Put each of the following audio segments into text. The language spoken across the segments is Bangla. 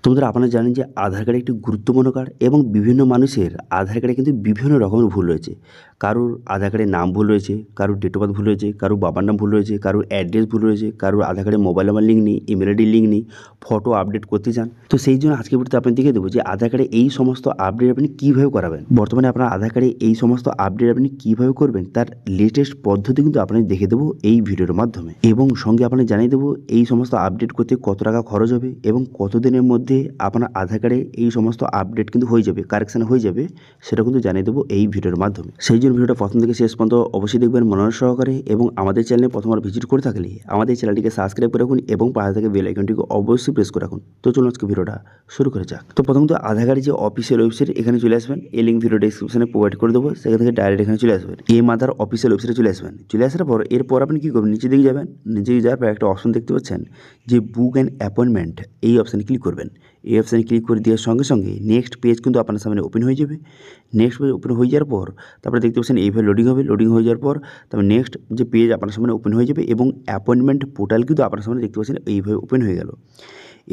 তো বন্ধুরা, আপনারা জানেন যে আধার কার্ড একটি গুরুত্বপূর্ণ কার্ড এবং বিভিন্ন মানুষের আধার কার্ডে কিন্তু বিভিন্ন রকমের ভুল রয়েছে। কারোর আধার কার্ডের নাম ভুল রয়েছে, কারোর ডেট অফ বার্থ ভুল রয়েছে, কারোর বাবার নাম ভুল রয়েছে, কারোর অ্যাড্রেস ভুল রয়েছে, কারোর আধার কার্ডে মোবাইল নাম্বার লিঙ্ক নেই, ইমেল আইডি লিঙ্ক নেই, ফটো আপডেট করতে চান। তো সেই জন্য আজকে ভিডিওতে আপনি দেখিয়ে দেবো যে আধার কার্ডে এই সমস্ত আপডেট আপনি কীভাবে করাবেন। বর্তমানে আপনার আধার কার্ডে এই সমস্ত আপডেট আপনি কীভাবে করবেন তার লেটেস্ট পদ্ধতি কিন্তু আপনাদের দেখে দেবো এই ভিডিওর মাধ্যমে, এবং সঙ্গে আপনাদের জানিয়ে দেবো এই সমস্ত আপডেট করতে কত টাকা খরচ হবে এবং কতদিনের মধ্যে আপনার আধার কার্ডে এই সমস্ত আপডেট কিন্তু হয়ে যাবে, কারেকশান হয়ে যাবে, সেটা কিন্তু জানিয়ে দেবো এই ভিডিওর মাধ্যমে। সেই জন্য ভিডিওটা প্রথম থেকে শেষ পর্যন্ত অবশ্যই দেখবেন মনোযোগ সহকারে, এবং আমাদের চ্যানেলে প্রথমবার ভিজিট করে থাকলে আমাদের চ্যানেলটিকে সাবস্ক্রাইব করে রাখুন এবং পাশে থেকে বেল আইকনটিকে অবশ্যই প্রেস করে রাখুন। তো চলুন আজকে ভিডিওটা শুরু করে যাক। তো প্রথমত আধার কার্ডের যে অফিসিয়াল ওয়েবসাইট, এখানে চলে আসবেন। এই লিঙ্ক ভিডিও ডেসক্রিপশনে প্রোভাইড করে দেবো, সেখান থেকে ডাইরেক্ট এখানে চলে আসবেন। আধার অফিসিয়াল ওয়েবসাইটে চলে আসবেন। চলে আসার পর এরপর আপনি কী করবেন, নিচে দিকে যাবেন। নিচে দিকে যাওয়ার পর একটা অপশন দেখতে পাচ্ছেন যে বুক অ্যান্ড অ্যাপয়েন্টমেন্ট, এই অপশানে ক্লিক করবেন। এই অপশানে ক্লিক করে দেওয়ার সঙ্গে সঙ্গে নেক্সট পেজ কিন্তু আপনার সামনে ওপেন হয়ে যাবে। নেক্সট পেজ ওপেন হয়ে যাওয়ার পর তারপরে দেখতে পাচ্ছেন এইভাবে লোডিং হবে। লোডিং হয়ে যাওয়ার পর তারপর নেক্সট যে পেজ আপনার সামনে ওপেন হয়ে যাবে এবং অ্যাপয়েন্টমেন্ট পোর্টাল কিন্তু আপনার সামনে দেখতে পাচ্ছেন এইভাবে ওপেন হয়ে গেল।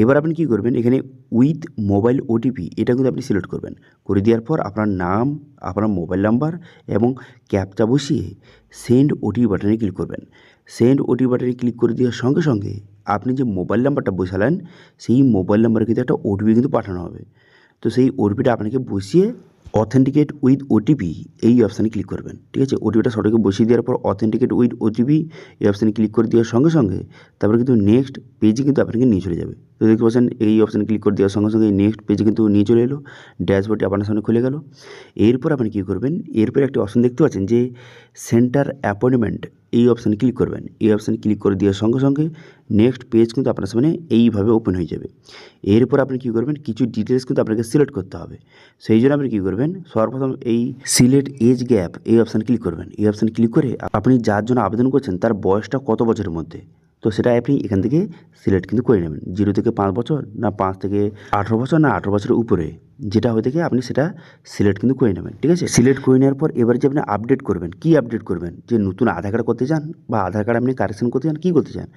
এবার আপনি কী করবেন, এখানে উইথ মোবাইল ওটিপি এটা কিন্তু আপনি সিলেক্ট করবেন। করে দেওয়ার পর আপনার নাম, আপনার মোবাইল নাম্বার এবং ক্যাপচা বসিয়ে সেন্ড ওটিপি বাটনে ক্লিক করবেন। সেন্ড ওটিপি বাটনে ক্লিক করে দেওয়ার সঙ্গে সঙ্গে আপনি যে মোবাইল নাম্বারটা বসালেন সেই মোবাইল নাম্বারে কিন্তু একটা ওটিপি কিন্তু পাঠানো হবে। তো সেই ওটিপিটা আপনাকে বসিয়ে অথেন্টিকেট উইথ ওটিপি এই অপশানে ক্লিক করবেন। ঠিক আছে, ওটিপিটা সঠিক বসিয়ে দেওয়ার পর অথেন্টিকেট উইথ ওটিপি এই অপশানে ক্লিক করে দেওয়ার সঙ্গে সঙ্গে তারপরে কিন্তু নেক্সট পেজে কিন্তু আপনাকে নিয়ে চলে যাবে। তো দেখতে পাচ্ছেন এই অপশানে ক্লিক করে দেওয়ার সঙ্গে সঙ্গে নেক্সট পেজে কিন্তু নিয়ে চলে এলো, ড্যাশবোর্ডটি আপনার সামনে খুলে গেল। এরপর আপনি কী করবেন, এরপর একটি অপশান দেখতে পাচ্ছেন যে সেন্টার অ্যাপয়েন্টমেন্ট, এই অপশানে ক্লিক করবেন। এই অপশানে ক্লিক করে দেওয়ার সঙ্গে সঙ্গে নেক্সট পেজ কিন্তু আপনার সামনে এইভাবে ওপেন হয়ে যাবে। এরপর আপনি কী করবেন, কিছু ডিটেলস কিন্তু আপনাকে সিলেক্ট করতে হবে। সেই জন্য আপনি কী করবেন, সর্বপ্রথম এই সিলেক্ট এজ গ্যাপ এই অপশানে ক্লিক করবেন। এই অপশানে ক্লিক করে আপনি যার জন্য আবেদন করছেন তার বয়সটা কত বছরের মধ্যে, তো সেটা আপনি এখান থেকে সিলেক্ট কিন্তু করে নেবেন। 0 থেকে 5 বছর, না 5 থেকে 18 বছর, না 18 বছরের উপরে, যেটা হয়ে থাকে আপনি সেটা সিলেক্ট কিন্তু করে নেবেন। ঠিক আছে, সিলেক্ট করে নেওয়ার পর এবার যে আপনি আপডেট করবেন, কি আপডেট করবেন, যে নতুন আধার কার্ড করতে চান বা আধার কার্ড আপনি কারেকশন করতে চান, কী করতে চান।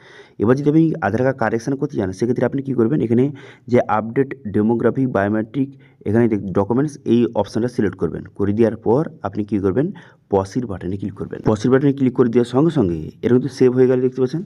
এবার যদি আপনি আধার কার্ড কারেকশন করতে চান সেক্ষেত্রে আপনি কী করবেন, এখানে যে আপডেট ডেমোগ্রাফিক বায়োমেট্রিক, এখানে ডকুমেন্টস এই অপশানটা সিলেক্ট করবেন। করে দেওয়ার পর আপনি কী করবেন, পসিড বাটনে ক্লিক করবেন। পসিড বাটনে ক্লিক করে দেওয়ার সঙ্গে সঙ্গে এটা কিন্তু সেভ হয়ে গেলে দেখতে পাচ্ছেন।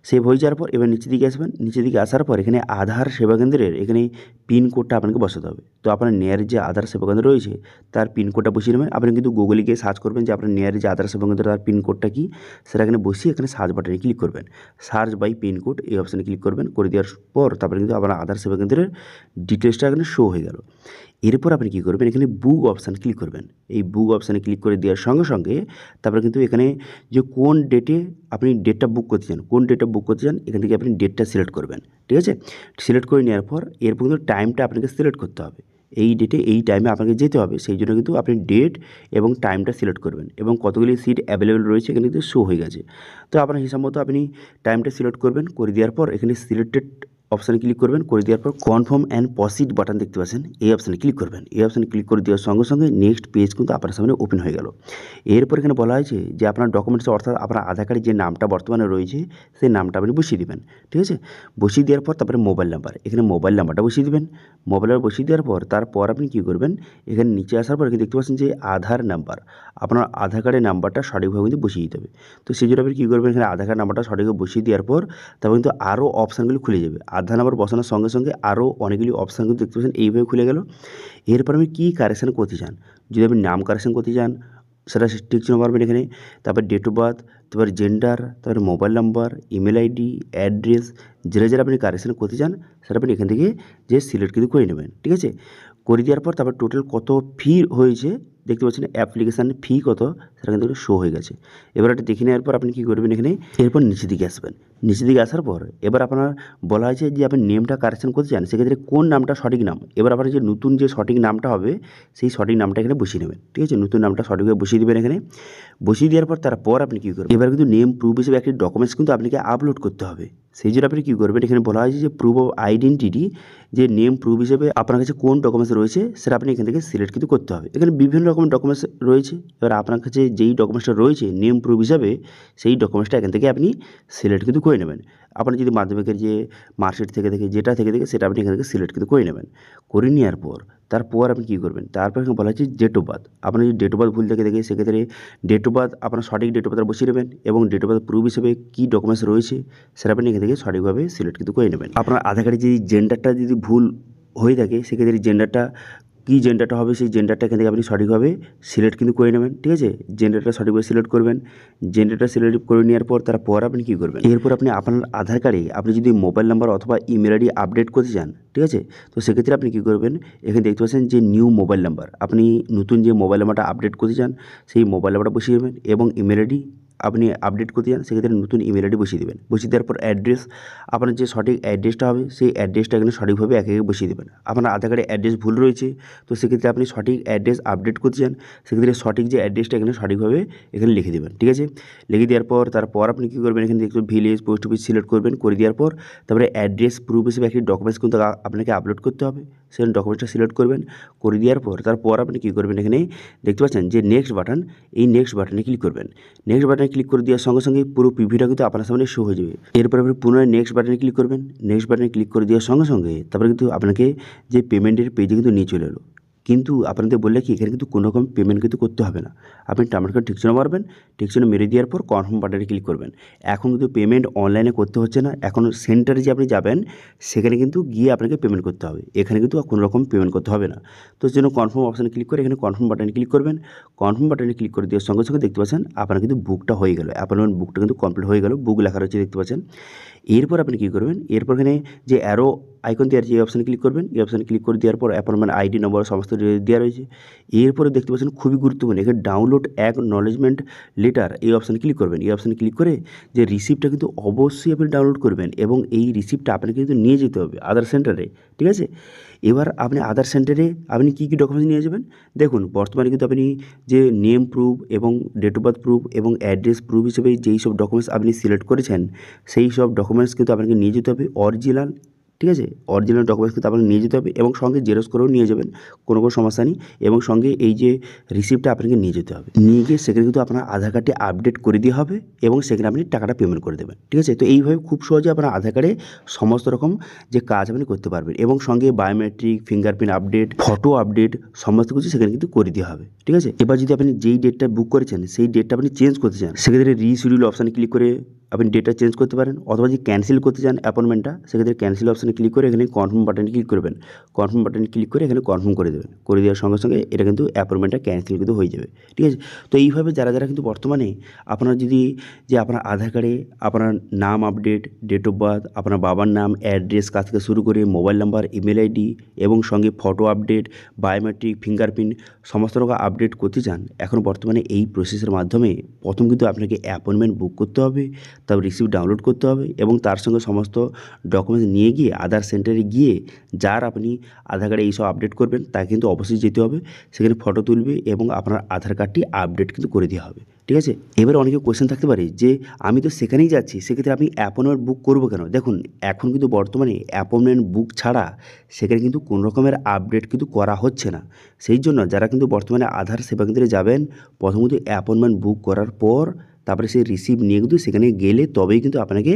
সেভ হয়ে যাওয়ার পর এবার নিচের দিকে আসবেন। নিচের দিকে আসার পর এখানে আধার সেবা কেন্দ্রের এখানে পিনকোডটা আপনাকে বসাতে হবে। তো আপনার নেয়ার যে আধার সেবা কেন্দ্র রয়েছে তার পিনকোডটা বসিয়ে নেবেন। আপনি কিন্তু গুগলে গিয়ে সার্চ করবেন যে আপনার নেয়ার যে আধার সেবা কেন্দ্র তার পিনকোডটা কী, সেটা এখানে বসিয়ে এখানে সার্চ বাটনে ক্লিক করবেন। সার্চ বাই পিনকোড এই অপশানে ক্লিক করবেন। করে দেওয়ার পর তারপরে কিন্তু আপনার আধার সেবা কেন্দ্রের ডিটেলসটা এখানে শো হয়ে গেল। এরপর আপনি কী করবেন, এখানে বুক অপশান ক্লিক করবেন। এই বুক অপশানে ক্লিক করে দেওয়ার সঙ্গে সঙ্গে তারপরে কিন্তু এখানে যে কোন ডেটে আপনি ডেটটা বুক করতে চান, কোন ডেটটা বুক করতে চান, এখান থেকে আপনি ডেটটা সিলেক্ট করবেন। ঠিক আছে, সিলেক্ট করে নেওয়ার পর এরপর কিন্তু টাইমটা আপনাকে সিলেক্ট করতে হবে। এই ডেটে এই টাইমে আপনাকে যেতে হবে, সেই জন্য কিন্তু আপনি ডেট এবং টাইমটা সিলেক্ট করবেন এবং কতগুলি সিট অ্যাভেলেবেল রয়েছে এখানে কিন্তু শো হয়ে গেছে। তো আপনার হিসাব মতো আপনি টাইমটা সিলেক্ট করবেন। করে দেওয়ার পর এখানে সিলেক্টেড অপশানে ক্লিক করবেন। করে দেওয়ার পর কনফার্ম অ্যান্ড প্রসিড বাটন দেখতে পাচ্ছেন, এই অপশানে ক্লিক করবেন। এই অপশানে ক্লিক করে দেওয়ার সঙ্গে সঙ্গে নেক্সট পেজ কিন্তু আপনার সামনে ওপেন হয়ে গেল। এরপর এখানে বলা হয়েছে যে আপনার ডকুমেন্টস, অর্থাৎ আপনার আধার কার্ডে যে নামটা বর্তমানে রয়েছে সেই নামটা আপনি বসিয়ে দেবেন। ঠিক আছে, বসিয়ে দেওয়ার পর তারপরে মোবাইল নাম্বার, এখানে মোবাইল নাম্বারটা বসিয়ে দেবেন। মোবাইল নাম্বার বসিয়ে দেওয়ার পর তারপর আপনি কী করবেন, এখানে নিচে আসার পর এখানে দেখতে পাচ্ছেন যে আধার নাম্বার, আপনার আধার কার্ডের নাম্বারটা সঠিকভাবে কিন্তু বসিয়ে দিতে হবে। তো সেই জন্য আপনি কী করবেন, এখানে আধার কার্ড নাম্বারটা সঠিকভাবে বসিয়ে দেওয়ার পর তারপর কিন্তু আরও অপশানগুলি খুলে যাবে। আধার নাম্বার বসানোর সঙ্গে সঙ্গে আরও অনেকগুলি অপশান কিন্তু দেখতে পাচ্ছেন এইভাবে খুলে গেল। এরপর আপনি কী কারেকশান করতে চান, যদি আপনি নাম কারেকশান করতে চান সেটা ঠিক চিহ্ন পারবেন এখানে, তারপর ডেট অফ বার্থ, তারপরে জেন্ডার, তারপরে mobile number, email ID, address, যেটা যেটা আপনি কারেকশান করতে চান সেটা আপনি এখান থেকে যে সিলেক্ট কিন্তু করে নেবেন। ঠিক আছে, করে দেওয়ার পর তারপর টোটাল কত ফি হয়েছে দেখতে পাচ্ছেন, অ্যাপ্লিকেশান ফি কত সেটা কিন্তু শো হয়ে গেছে। এবার এটা দেখে নেওয়ার পর আপনি কী করবেন, এখানে এরপর নিচের দিকে আসবেন। নিচের দিকে আসার পর এবার আপনার বলা হয়েছে যে আপনি নেমটা কারেকশান করতে চান, সেক্ষেত্রে কোন নামটা সঠিক নাম। এবার আপনার যে নতুন যে সঠিক নামটা হবে সেই সঠিক নামটা এখানে বসিয়ে নেবেন। ঠিক আছে, নতুন নামটা সঠিকভাবে বসিয়ে দেবেন এখানে। বসিয়ে দেওয়ার পর তারপর আপনি কী করবেন, এবার কিন্তু নেম প্রুফ হিসেবে একটি ডকুমেন্টস কিন্তু আপনাকে আপলোড করতে হবে। সেই জন্য আপনি কী করবেন, এখানে বলা হয়েছে যে প্রুফ অফ আইডেন্টিটি, যে নেম প্রুফ হিসেবে আপনার কাছে কোন ডকুমেন্টস রয়েছে সেটা আপনি এখান থেকে সিলেক্ট কিন্তু করতে হবে। এখানে বিভিন্ন রকমের ডকুমেন্টস রয়েছে, এবার আপনার কাছে যেই ডকুমেন্টসটা রয়েছে নেম প্রুফ হিসাবে সেই ডকুমেন্টসটা এখান থেকে আপনি সিলেক্ট কিন্তু করে নেবেন। আপনার যদি মাধ্যমিকের যে মার্কশিট থেকে যেটা থেকে সেটা আপনি এখান থেকে সিলেক্ট কিন্তু করে নেবেন। করে নেওয়ার পর তারপর আপনি কী করবেন, তারপর এখানে বলা হচ্ছে ডেট অফ বার্থ। আপনার যদি ডেট অফ বার্থ ভুল থেকে সেক্ষেত্রে ডেট অফ বার্থ আপনার সঠিক ডেট অফ বার্থ বসিয়ে নেবেন এবং ডেট অফ বার্থ প্রুফ হিসেবে কী ডকুমেন্টস রয়েছে সেটা আপনি এখান থেকে সঠিকভাবে সিলেক্ট কিন্তু করে নেবেন। আপনার আধার কার্ডে যদি জেন্ডারটা যদি ভুল হয়ে থাকে সেক্ষেত্রে জেন্ডারটা কী জেন্ডারটা হবে সেই জেন্ডারটা এখান থেকে আপনি সঠিকভাবে সিলেক্ট কিন্তু করে নেবেন। ঠিক আছে, জেন্ডারটা সঠিকভাবে সিলেক্ট করবেন। জেন্ডারটা সিলেক্ট করে নেওয়ার পর তারপর আপনি কী করবেন, এরপর আপনি আপনার আধার কার্ডে আপনি যদি মোবাইল নাম্বার অথবা ইমেল আইডি আপডেট করতে চান, ঠিক আছে, তো সেক্ষেত্রে আপনি কী করবেন, এখানে দেখতে পাচ্ছেন যে নিউ মোবাইল নাম্বার, আপনি নতুন যে মোবাইল নাম্বারটা আপডেট করতে চান সেই মোবাইল নাম্বারটা বসিয়ে দেবেন এবং ইমেল আইডি আপনি আপডেট করতে চান সেক্ষেত্রে নতুন ইমেল আইডি বসিয়ে দেবেন। বসিয়ে দেওয়ার পর অ্যাড্রেস, আপনার যে সঠিক অ্যাড্রেসটা হবে সেই অ্যাড্রেসটা এখানে সঠিকভাবে একে একে বসিয়ে দেবেন। আপনার আধার কার্ডে অ্যাড্রেস ভুল রয়েছে, তো সেক্ষেত্রে আপনি সঠিক অ্যাড্রেস আপডেট করতে চান সেক্ষেত্রে সঠিক যে অ্যাড্রেসটা এখানে সঠিকভাবে এখানে লিখে দেবেন। ঠিক আছে, লিখে দেওয়ার পর তারপর আপনি কী করবেন, এখানে দেখবেন ভিলেজ পোস্ট অফিস সিলেক্ট করবেন। করে দেওয়ার পর তারপরে অ্যাড্রেস প্রুফ হিসেবে একটি ডকুমেন্টস কিন্তু আপনাকে আপলোড করতে হবে, সেই ডকুমেন্টসটা সিলেক্ট করবেন। করে দেওয়ার পর তারপর আপনি কী করবেন, এখানে দেখতে পাচ্ছেন যে নেক্সট বাটন, এই নেক্সট বাটনে ক্লিক করবেন। নেক্সট বাটনে ক্লিক করে দেওয়ার সঙ্গে সঙ্গে পুরো পিভিটা কিন্তু আপনার সামনে শো হয়ে যাবে। এরপর আপনি পুনরায় নেক্সট বাটনে ক্লিক করবেন। নেক্সট বাটনে ক্লিক করে দেওয়ার সঙ্গে সঙ্গে তারপরে কিন্তু আপনাকে যে পেমেন্টের পেজে কিন্তু নিয়ে চলে এলো। কিন্তু আপনাদের বললে কি এখানে কিন্তু কোনো রকম পেমেন্ট কিন্তু করতে হবে না। আপনি টার্মিনেট করে ঠিকচিহ্ন মারবেন, ঠিকচিহ্ন মেরে দেওয়ার পর কনফার্ম বাটনে ক্লিক করবেন। এখন কিন্তু পেমেন্ট অনলাইনে করতে হচ্ছে না, এখন সেন্টারে যে আপনি যাবেন সেখানে কিন্তু গিয়ে আপনাকে পেমেন্ট করতে হবে, এখানে কিন্তু কোনো রকম পেমেন্ট করতে হবে না। তো সেই জন্য কনফার্ম অপশানে ক্লিক করে এখানে কনফার্ম বাটনে ক্লিক করবেন। কনফার্ম বাটনে ক্লিক করে দেওয়ার সঙ্গে সঙ্গে দেখতে পাচ্ছেন আপনার কিন্তু বুকটা হয়ে গেল, অ্যাপয়েন্টমেন্ট বুকটা কিন্তু কমপ্লিট হয়ে গেল, বুক লেখা রয়েছে দেখতে পাচ্ছেন। এরপর আপনি কী করবেন, এরপর এখানে যে অ্যারো আইকন দেওয়া আছে এই অপশানে ক্লিক করবেন। এই অপশানে ক্লিক করে দেওয়ার পর অ্যাপয়েন্টমেন্ট আইডি নম্বর সমস্ত দেওয়া রয়েছে। এরপরে দেখতে পাচ্ছেন খুবই গুরুত্বপূর্ণ এখানে ডাউনলোড অ্যাকনলেজমেন্ট লেটার, এই অপশানে ক্লিক করবেন। এই অপশানে ক্লিক করে যে রিসিপ্টটা কিন্তু অবশ্যই আপনি ডাউনলোড করবেন এবং এই রিসিপ্টটা আপনাকে কিন্তু নিয়ে যেতে হবে আধার সেন্টারে। ঠিক আছে, এবার আপনি আধার সেন্টারে আপনি কী কী ডকুমেন্টস নিয়ে যাবেন, দেখুন বর্তমানে কিন্তু আপনি যে নেম প্রুফ এবং ডেট অফ বার্থ প্রুফ এবং অ্যাড্রেস প্রুফ হিসেবে যেই সব ডকুমেন্টস আপনি সিলেক্ট করেছেন সেই সব ডকুমেন্টস কিন্তু আপনাকে নিয়ে যেতে হবে অরিজিনাল। ঠিক আছে, অরিজিনাল ডকুমেন্টস কিন্তু আপনাকে নিয়ে যেতে হবে এবং সঙ্গে জেরক্স করেও নিয়ে যাবেন, কোনো সমস্যা নেই। এবং সঙ্গে এই যে রিসিপ্টটা আপনাকে নিয়ে যেতে হবে, নিয়ে গিয়ে সেখানে কিন্তু আপনার আধার কার্ডটি আপডেট করে দেওয়া হবে এবং সেখানে আপনি টাকাটা পেমেন্ট করে দেবেন। ঠিক আছে, তো এইভাবে খুব সহজে আপনার আধার কার্ডে সমস্ত রকম যে কাজ আপনি করতে পারবেন এবং সঙ্গে biometric, fingerprint update, photo update সমস্ত কিছু সেখানে কিন্তু করে দেওয়া হবে। ঠিক আছে, এবার যদি আপনি যেই ডেটটা বুক করেছেন সেই ডেটটা আপনি চেঞ্জ করতে চান সেক্ষেত্রে রিশিডিউল অপশানে ক্লিক করে আপনি ডেটটা চেঞ্জ করতে পারেন, অথবা যদি ক্যান্সেল করতে চান অ্যাপয়েন্টমেন্টটা সেক্ষেত্রে ক্যান্সেল অপশানে ক্লিক করে এখানে কনফার্ম বাটনে ক্লিক করবেন। কনফার্ম বাটনে ক্লিক করে এখানে কনফার্ম করে দেবেন। করে দেওয়ার সঙ্গে সঙ্গে এটা কিন্তু অ্যাপয়েন্টমেন্টটা ক্যান্সেল কিন্তু হয়ে যাবে। ঠিক আছে, তো এইভাবে যারা যারা কিন্তু বর্তমানে আপনার যদি যে আপনার আধার কার্ডে আপনার নাম আপডেট, ডেট অফ বার্থ, আপনার বাবার নাম, অ্যাড্রেস কাছ থেকে শুরু করে মোবাইল নাম্বার, ইমেল আইডি এবং সঙ্গে ফটো আপডেট, বায়োমেট্রিক, ফিঙ্গারপ্রিন্ট সমস্ত রকম আপডেট করতে চান, এখন বর্তমানে এই প্রসেসের মাধ্যমে প্রথম কিন্তু আপনাকে অ্যাপয়েন্টমেন্ট বুক করতে হবে, তারপর রিসিপ্ট ডাউনলোড করতে হবে এবং তার সঙ্গে সমস্ত ডকুমেন্টস নিয়ে গিয়ে আধার সেন্টারে গিয়ে যার আপনি আধার কার্ডে এইসব আপডেট করবেন তাকে কিন্তু অবশ্যই যেতে হবে, সেখানে ফটো তুলবে এবং আপনার আধার কার্ডটি আপডেট কিন্তু করে দেওয়া হবে। ঠিক আছে, এবার অনেকে কোয়েশ্চেন থাকতে পারে যে আমি তো সেখানেই যাচ্ছি, সেক্ষেত্রে আমি অ্যাপয়েন্টমেন্ট বুক করবো কেন? দেখুন এখন কিন্তু বর্তমানে অ্যাপয়েন্টমেন্ট বুক ছাড়া সেখানে কিন্তু কোনো রকমের আপডেট কিন্তু করা হচ্ছে না। সেই জন্য যারা কিন্তু বর্তমানে আধার সেবা কেন্দ্রে যাবেন প্রথমত অ্যাপয়েন্টমেন্ট বুক করার পর তারপরে সেই রিসিপ্ট নিয়ে কিন্তু সেখানে গেলে তবেই কিন্তু আপনাকে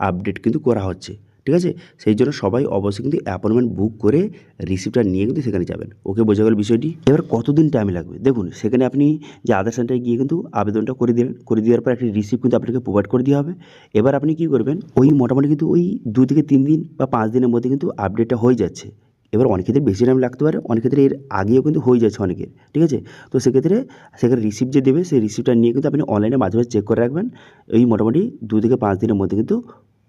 আপডেট কিন্তু করা হচ্ছে। ঠিক আছে, সেই জন্য সবাই অবশ্যই কিন্তু অ্যাপয়েন্টমেন্ট বুক করে রিসিপ্টটা নিয়ে কিন্তু সেখানে যাবেন। ওকে, বোঝা গেল বিষয়টি। এবার কতদিন টাইম লাগবে দেখুন, সেখানে আপনি যে আধার সেন্টারে গিয়ে কিন্তু আবেদনটা করে দেবেন, করে দেওয়ার পর একটি রিসিপ্ট কিন্তু আপনাকে প্রোভাইড করে দেওয়া হবে। এবার আপনি কী করবেন, ওই মোটামুটি কিন্তু ওই 2 থেকে 3 দিন বা 5 দিনের মধ্যে কিন্তু আপডেটটা হয়ে যাচ্ছে। এবার অনেক ক্ষেত্রে বেশি টাইম লাগতে পারে, অনেক ক্ষেত্রে এর আগেও কিন্তু হয়ে যাচ্ছে অনেকের। ঠিক আছে, তো সেক্ষেত্রে সেখানে রিসিপ্ট যে দেবে সেই রিসিপ্টটা নিয়ে কিন্তু আপনি অনলাইনে মাঝে মাঝে চেক করে রাখবেন। এই মোটামুটি 2 থেকে 5 দিনের মধ্যে কিন্তু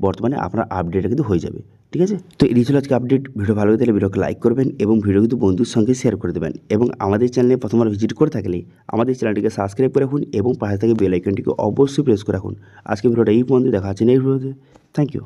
বর্তমানে আপনার আপডেটটা কিন্তু হয়ে যাবে। ঠিক আছে, তো এই ছিল আজকে আপডেট। ভিডিও ভালো লাগলে ভিডিওকে লাইক করবেন এবং ভিডিও কিন্তু বন্ধুর সঙ্গে শেয়ার করে দেবেন এবং আমাদের চ্যানেলে প্রথমবার ভিজিট করে থাকলে আমাদের চ্যানেলটিকে সাবস্ক্রাইব করে রাখুন এবং পাশে থেকে বেল আইকনটিকে অবশ্যই প্রেস করে রাখুন। আজকে ভিডিওটা এই পর্যন্ত, দেখা হচ্ছে নেক্সট ভিডিওতে। Thank you.